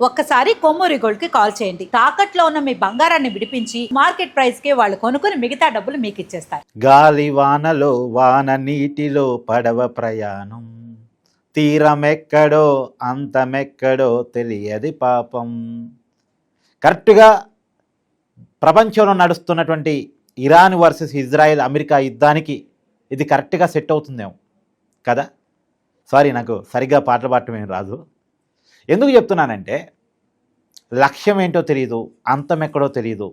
ఒక్కసారి కొమ్మూరి గోల్డ్ కి కాల్ చేయండి. తాకట్లో ఉన్న మీ బంగారాన్ని విడిపించి మార్కెట్ ప్రైస్ కి వాళ్ళు కొనుక్కుని మిగతా డబ్బులు మీకు ఇచ్చేస్తారు. గాలి వానలో వాన నీటిలో పడవ ప్రయాణం, తీరమెక్కడో అంతమెక్కడో తెలియది పాపం. కరెక్ట్గా ప్రపంచంలో నడుస్తున్నటువంటి ఇరాన్ వర్సెస్ ఇజ్రాయెల్ అమెరికా యుద్ధానికి ఇది కరెక్ట్గా సెట్ అవుతుందేమో కదా. సారీ, నాకు సరిగ్గా పాటలు పాడటం ఏం రాదు. ఎందుకు చెప్తున్నానంటే, లక్ష్యం ఏంటో తెలియదు, అంతం ఎక్కడో తెలియదు,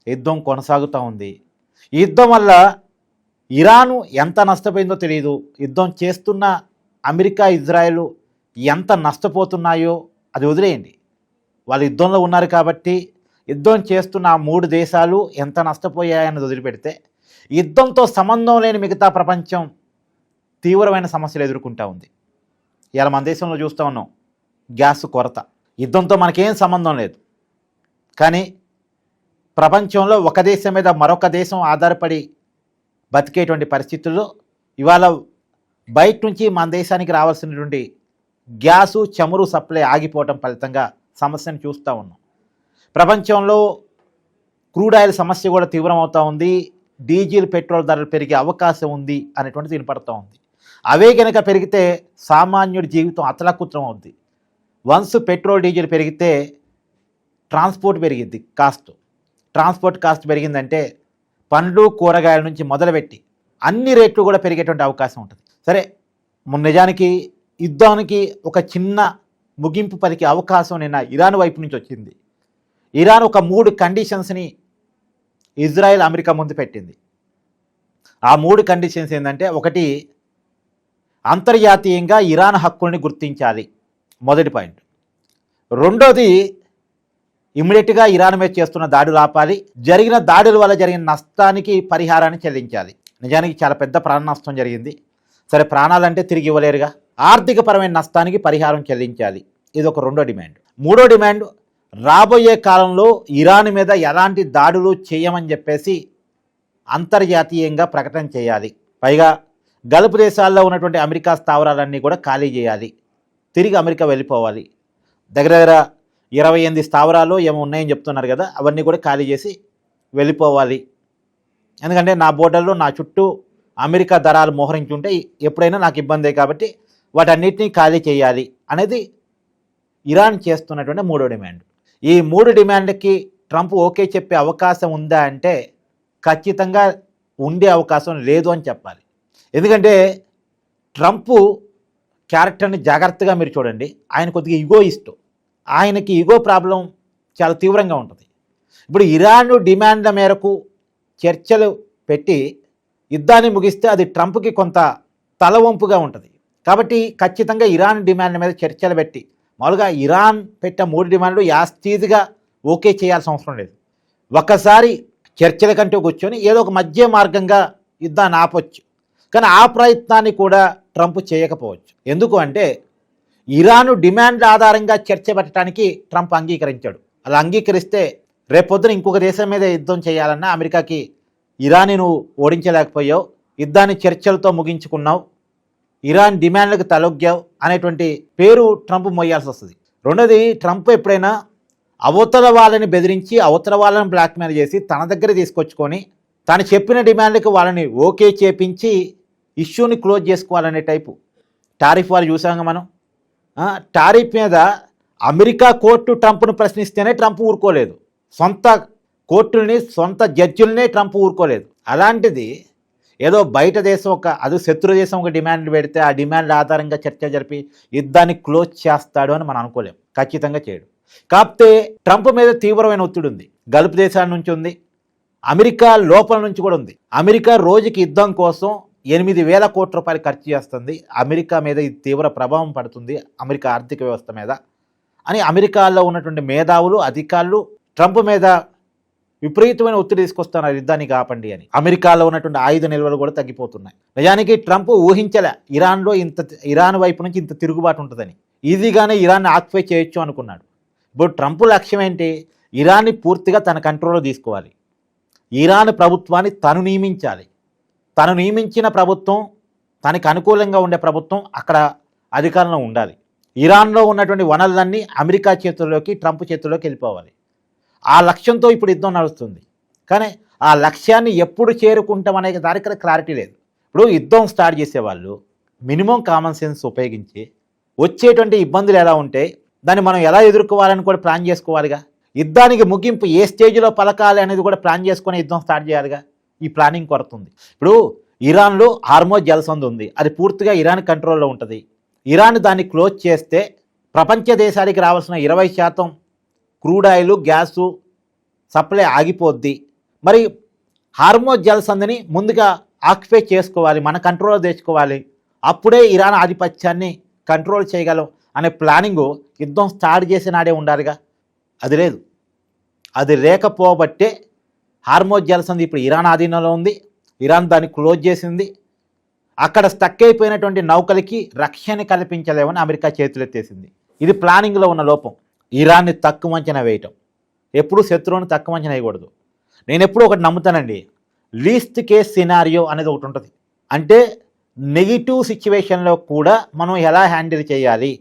యుద్ధం కొనసాగుతూ ఉంది. ఈ యుద్ధం వల్ల ఇరాను ఎంత నష్టపోయిందో తెలియదు, యుద్ధం చేస్తున్న అమెరికా ఇజ్రాయెల్ ఎంత నష్టపోతున్నాయో అది వదిలేయండి. వాళ్ళు యుద్ధంలో ఉన్నారు కాబట్టి యుద్ధం చేస్తున్న ఆ మూడు దేశాలు ఎంత నష్టపోయాయన్నది వదిలిపెడితే, యుద్ధంతో సంబంధం లేని మిగతా ప్రపంచం తీవ్రమైన సమస్యలు ఎదుర్కొంటూ ఉంది. ఇలా మన దేశంలో చూస్తూ ఉన్నాం, గ్యాస్ కొరత. యుద్ధంతో మనకేం సంబంధం లేదు, కానీ ప్రపంచంలో ఒక దేశం మీద మరొక దేశం ఆధారపడి బతికేటువంటి పరిస్థితుల్లో ఇవాళ బయట నుంచి మన దేశానికి రావాల్సినటువంటి గ్యాసు చమురు సప్లై ఆగిపోవటం ఫలితంగా సమస్యను చూస్తూ ఉన్నాం. ప్రపంచంలో క్రూడ్ ఆయిల్ సమస్య కూడా తీవ్రం అవుతూ ఉంది. డీజిల్ పెట్రోల్ ధరలు పెరిగే అవకాశం ఉంది అనేటువంటిది వినపడుతూ ఉంది. అవే కనుక పెరిగితే సామాన్యుడి జీవితం అతలాకుతలం అవుద్ది. వన్స్ పెట్రోల్ డీజిల్ పెరిగితే ట్రాన్స్పోర్ట్ పెరిగిద్ది, ట్రాన్స్పోర్ట్ కాస్ట్ పెరిగిందంటే పండ్లు కూరగాయల నుంచి మొదలుపెట్టి అన్ని రేట్లు కూడా పెరిగేటువంటి అవకాశం ఉంటుంది. సరే, నిజానికి యుద్ధానికి ఒక చిన్న ముగింపు పలికే అవకాశం నిన్న ఇరాన్ వైపు నుంచి వచ్చింది. ఇరాన్ ఒక 3 కండిషన్స్ని ఇజ్రాయెల్ అమెరికా ముందు పెట్టింది. ఆ 3 కండిషన్స్ ఏంటంటే, ఒకటి, అంతర్జాతీయంగా ఇరాన్ హక్కుల్ని గుర్తించాలి, మొదటి పాయింట్. రెండోది, ఇమ్మీడియట్గా ఇరాన్ మీద చేస్తున్న దాడులు ఆపాలి, జరిగిన దాడుల వల్ల జరిగిన నష్టానికి పరిహారాన్ని చెల్లించాలి. నిజానికి చాలా పెద్ద ప్రాణ నష్టం జరిగింది. సరే, ప్రాణాలంటే తిరిగి ఇవ్వలేరుగా, ఆర్థికపరమైన నష్టానికి పరిహారం చెల్లించాలి. ఇది ఒక రెండో డిమాండ్. మూడో డిమాండ్, రాబోయే కాలంలో ఇరాన్ మీద ఎలాంటి దాడులు చేయమని చెప్పేసి అంతర్జాతీయంగా ప్రకటన చేయాలి. పైగా గల్ఫ్ దేశాల్లో ఉన్నటువంటి అమెరికా స్థావరాలన్నీ కూడా ఖాళీ చేయాలి, తిరిగి అమెరికా వెళ్ళిపోవాలి. దగ్గర దగ్గర 28 స్థావరాలు ఏమో ఉన్నాయని చెప్తున్నారు కదా, అవన్నీ కూడా ఖాళీ చేసి వెళ్ళిపోవాలి. ఎందుకంటే నా బోర్డర్లో నా చుట్టూ అమెరికా దళాలు మోహరించి ఉంటే ఎప్పుడైనా నాకు ఇబ్బందే, కాబట్టి వాటన్నిటినీ ఖాళీ చేయాలి అనేది ఇరాన్ చేస్తున్నటువంటి మూడో డిమాండ్. ఈ 3 డిమాండ్కి ట్రంప్ ఓకే చెప్పే అవకాశం ఉందా అంటే ఖచ్చితంగా ఉండే అవకాశం లేదు అని చెప్పాలి. ఎందుకంటే ట్రంప్ క్యారెక్టర్ని జాగ్రత్తగా మీరు చూడండి. ఆయన కొద్దిగా ఈగోయిస్ట్, ఆయనకి ఈగో ప్రాబ్లం చాలా తీవ్రంగా ఉంటుంది. ఇప్పుడు ఇరాన్ డిమాండ్ల మేరకు చర్చలు పెట్టి యుద్ధాన్ని ముగిస్తే అది ట్రంప్కి కొంత తలవంపుగా ఉంటుంది. కాబట్టి ఖచ్చితంగా ఇరాన్ డిమాండ్ల మీద చర్చలు పెట్టి, మామూలుగా ఇరాన్ పెట్టే 3 డిమాండ్లు యాస్టీజ్గా ఓకే చేయాల్సిన అవసరం లేదు. ఒక్కసారి చర్చల కంటే కూర్చొని ఏదో ఒక మధ్య మార్గంగా యుద్ధాన్ని ఆపొచ్చు. కానీ ఆ ప్రయత్నాన్ని కూడా ట్రంప్ చేయకపోవచ్చు. ఎందుకు అంటే, ఇరాను డిమాండ్ల ఆధారంగా చర్చ పెట్టడానికి ట్రంప్ అంగీకరించాడు. అలా అంగీకరిస్తే రేపొద్దున ఇంకొక దేశం మీద యుద్ధం చేయాలన్నా అమెరికాకి ఇరాన్ని నువ్వు ఓడించలేకపోయావు, యుద్ధాన్ని చర్చలతో ముగించుకున్నావు, ఇరాన్ డిమాండ్లకు తలొగ్గావు అనేటువంటి పేరు ట్రంప్ మోయాల్సి వస్తుంది. రెండోది, ట్రంప్ ఎప్పుడైనా అవతల వాళ్ళని బెదిరించి అవతల వాళ్ళని బ్లాక్మెయిల్ చేసి తన దగ్గర తీసుకొచ్చుకొని తను చెప్పిన డిమాండ్లకు వాళ్ళని ఓకే చేపించి ఇష్యూని క్లోజ్ చేసుకోవాలనే టైపు. టారిఫ్ వాళ్ళు చూసాక మనం, టారిఫ్ మీద అమెరికా కోర్టు ట్రంప్ను ప్రశ్నిస్తేనే ట్రంప్ ఊరుకోలేదు, సొంత కోర్టుల్ని సొంత జడ్జిలనే ట్రంప్ ఊరుకోలేదు. అలాంటిది ఏదో బయట దేశం అది శత్రు దేశం ఒక డిమాండ్ పెడితే ఆ డిమాండ్ ఆధారంగా చర్చ జరిపి యుద్ధాన్ని క్లోజ్ చేస్తాడు అని మనం అనుకోలేం. ఖచ్చితంగా చేయడు. కాకపోతే ట్రంప్ మీద తీవ్రమైన ఒత్తిడి ఉంది, గల్ఫ్ దేశాల నుంచి ఉంది, అమెరికా లోపల నుంచి కూడా ఉంది. అమెరికా రోజుకి యుద్ధం కోసం 8,000 కోట్ల రూపాయలు ఖర్చు చేస్తుంది. అమెరికా మీద ఇది తీవ్ర ప్రభావం పడుతుంది, అమెరికా ఆర్థిక వ్యవస్థ మీద అని అమెరికాలో ఉన్నటువంటి మేధావులు, అధికారులు ట్రంప్ మీద విపరీతమైన ఒత్తిడి తీసుకొస్తున్నారు, యుద్ధాన్ని కాపండి అని. అమెరికాలో ఉన్నటువంటి ఆయుధ నిల్వలు కూడా తగ్గిపోతున్నాయి. నిజానికి ట్రంప్ ఊహించలే ఇరాన్ వైపు నుంచి ఇంత తిరుగుబాటు ఉంటుందని. ఈజీగానే ఇరాన్ని ఆక్యుపై చేయొచ్చు అనుకున్నాడు. ఇప్పుడు ట్రంప్ లక్ష్యం ఏంటి? ఇరాన్ని పూర్తిగా తన కంట్రోల్లో తీసుకోవాలి, ఇరాన్ ప్రభుత్వాన్ని తను నియమించాలి, తను నియమించిన ప్రభుత్వం, తనకు అనుకూలంగా ఉండే ప్రభుత్వం అక్కడ అధికారంలో ఉండాలి. ఇరాన్లో ఉన్నటువంటి వనరులన్నీ అమెరికా చేతుల్లోకి, ట్రంప్ చేతుల్లోకి వెళ్ళిపోవాలి. ఆ లక్ష్యంతో ఇప్పుడు యుద్ధం నడుస్తుంది. కానీ ఆ లక్ష్యాన్ని ఎప్పుడు చేరుకుంటాం అనే దానికి క్లారిటీ లేదు. ఇప్పుడు యుద్ధం స్టార్ట్ చేసేవాళ్ళు మినిమం కామన్ సెన్స్ ఉపయోగించి వచ్చేటువంటి ఇబ్బందులు ఎలా ఉంటే దాన్ని మనం ఎలా ఎదుర్కోవాలని కూడా ప్లాన్ చేసుకోవాలిగా. యుద్ధానికి ముగింపు ఏ స్టేజ్లో పలకాలి అనేది కూడా ప్లాన్ చేసుకుని యుద్ధం స్టార్ట్ చేయాలిగా. ఈ ప్లానింగ్ కొరత ఉంది. ఇప్పుడు ఇరాన్లో హార్మోజ్ జలసంధి ఉంది, అది పూర్తిగా ఇరాన్ కంట్రోల్లో ఉంటుంది. ఇరాన్ దాన్ని క్లోజ్ చేస్తే ప్రపంచ దేశానికి రావాల్సిన 20% క్రూడ్ ఆయిల్, గ్యాసు సప్లై ఆగిపోద్ది. మరి హార్మోజ్ జలసంధిని ముందుగా ఆక్యుపై చేసుకోవాలి, మన కంట్రోల్లో తెచ్చుకోవాలి, అప్పుడే ఇరాన్ ఆధిపత్యాన్ని కంట్రోల్ చేయగలం అనే ప్లానింగు యుద్ధం స్టార్ట్ చేసే నాడే ఉండాలిగా. అది లేదు. అది లేకపోబట్టే హార్మోజ్ జలసంధి ఇప్పుడు ఇరాన్ ఆధీనంలో ఉంది. ఇరాన్ దాన్ని క్లోజ్ చేసింది. అక్కడ స్టక్ అయిపోయినటువంటి నౌకలకి రక్షణ కల్పించలేమని అమెరికా చేతులెత్తేసింది. ఇది ప్లానింగ్లో ఉన్న లోపం. ఇరాన్ని తక్కువ అంచనా వేయటం. ఎప్పుడూ శత్రువుని తక్కువ అంచనా వేయకూడదు. నేను ఎప్పుడూ ఒకటి నమ్ముతానండి, లీస్ట్ కేస్ సినారియో అనేది ఒకటి ఉంటుంది. అంటే నెగిటివ్ సిచ్యువేషన్లో కూడా మనం ఎలా హ్యాండిల్ చేయాలి,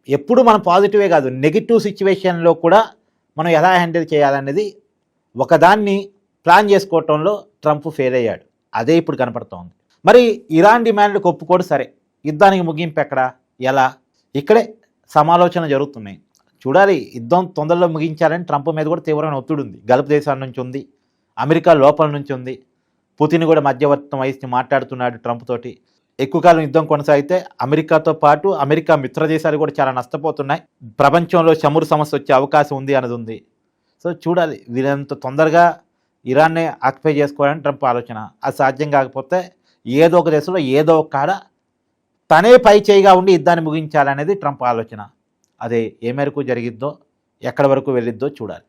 ఎప్పుడు మనం పాజిటివే కాదు నెగిటివ్ సిచ్యువేషన్లో కూడా మనం ఎలా హ్యాండిల్ చేయాలనేది ఒకదాన్ని ప్లాన్ చేసుకోవటంలో ట్రంప్ ఫెయిల్ అయ్యాడు. అదే ఇప్పుడు కనపడుతోంది. మరి ఇరాన్ డిమాండ్లకు ఒప్పుకోడు, సరే, యుద్ధానికి ముగింపు ఎక్కడ, ఎలా, ఇక్కడే సమాలోచన జరుగుతున్నాయి. చూడాలి. యుద్ధం తొందరలో ముగించాలని ట్రంప్ మీద కూడా తీవ్రమైన ఒత్తిడి ఉంది. గల్ఫ్ దేశాల నుంచి ఉంది, అమెరికా లోపల నుంచి ఉంది. పుతిన్ కూడా మధ్యవర్తం వహించి మాట్లాడుతున్నాడు ట్రంప్ తోటి. ఎక్కువ కాలం యుద్ధం కొనసాగితే అమెరికాతో పాటు అమెరికా మిత్ర దేశాలు కూడా చాలా నష్టపోతున్నాయి. ప్రపంచంలో చమురు సమస్య వచ్చే అవకాశం ఉంది అన్నది ఉంది. సో చూడాలి, వీరంత తొందరగా ఇరాన్నే ఆక్యుపై చేసుకోవాలని ట్రంప్ ఆలోచన. అది సాధ్యం కాకపోతే ఏదో ఒక దేశంలో ఏదో ఒక కాడ తనే పై చేయిగా ఉండి యుద్ధాన్ని ముగించాలనేది ట్రంప్ ఆలోచన. అదే ఏ మేరకు జరిగిద్దో, ఎక్కడి వరకు వెళ్ళిద్దో చూడాలి.